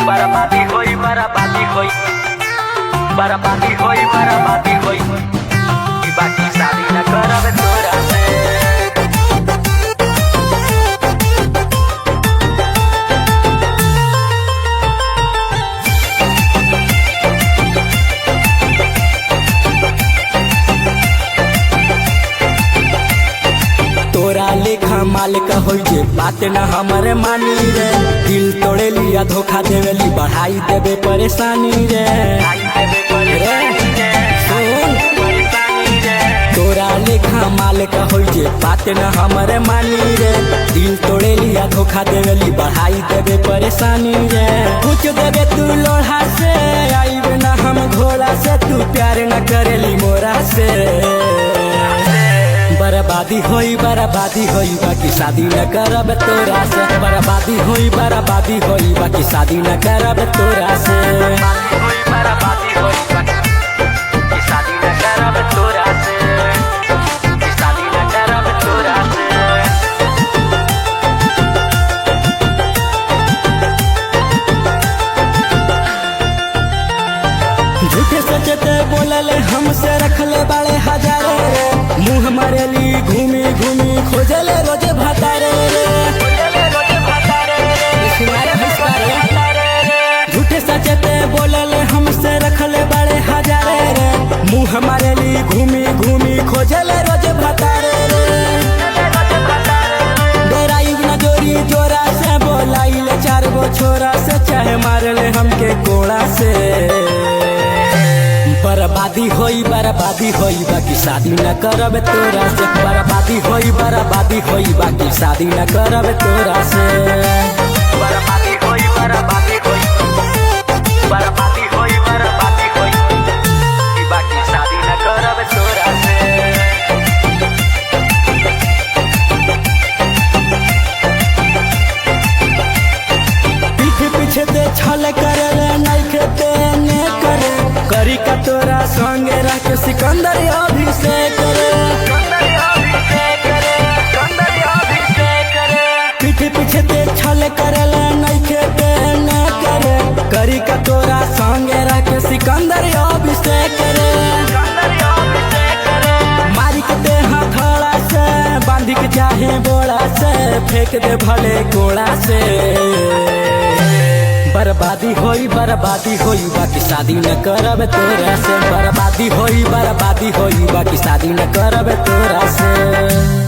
बर्बादी होई बर्बादी होई बर्बादी होई बर्बादी होई ई बाकी शादी न करब तोरा से। तोरा लेखा मालिक होई जे बात न हमरे मानी रे, दिल तोड़े लिया धोखा देवेली बढ़ाई देवे परेशानी रे। सुन, तोरा लेखा मालिक होई जे बात न हमरे मानी रे, दिल तोड़े लिया धोखा देवेली बढ़ाई देवे परेशानी रे। कुछ देवे तू लोढ़ा से, आईब न हम घोड़ा से, तू प्यार न करेली मोरा से। बर्बादी होई बाकी शादी न करब तोरा से। बर्बादी होई बाकी शादी न करब तोरा से। बर्बादी होई बाकी शादी न करब तोरा से। शादी न करब तोरा से। झूठे सचते बोलले हमसे रखले बड़े हजारे रे, मुँह मरेली घूमी घूमी खोजले रोजे भतारे रे। झूठे सचते बोलले हमसे रखले बड़े हजारे रे, मुँह मरेली घूमी घूमी खोजले रोजे भतारे रे। डराई न जोरी जोरा से, बोलाइले 4 गो छोरा से, चाहे मारले हमके कोड़ा से। बर्बादी होई बाकी शादी न करब तोरा से। बर्बादी होई बाकी शादी न करब तोरा से। बर्बादी होई बर्बादी होई बर्बादी होई बर्बादी होई ई बाकी शादी न करब तोरा से। पीठ पीछे ते छल करे नइखे तेने करे, करी का तोरा संगे रह के सिकंदर अभिषेक रे। पीठ पीछे ते छल करे नइखे तेने करे, करी का तोरा संगे रह के सिकंदर अभिषेक रे। मारी के दे हथौड़ा से, बांधी के चाहे बोड़ा से, फेंक दे भले कोड़ा से। बर्बादी होई बाकी शादी न करब तोरा से। बर्बादी होई बाकी शादी न करब तोरा से।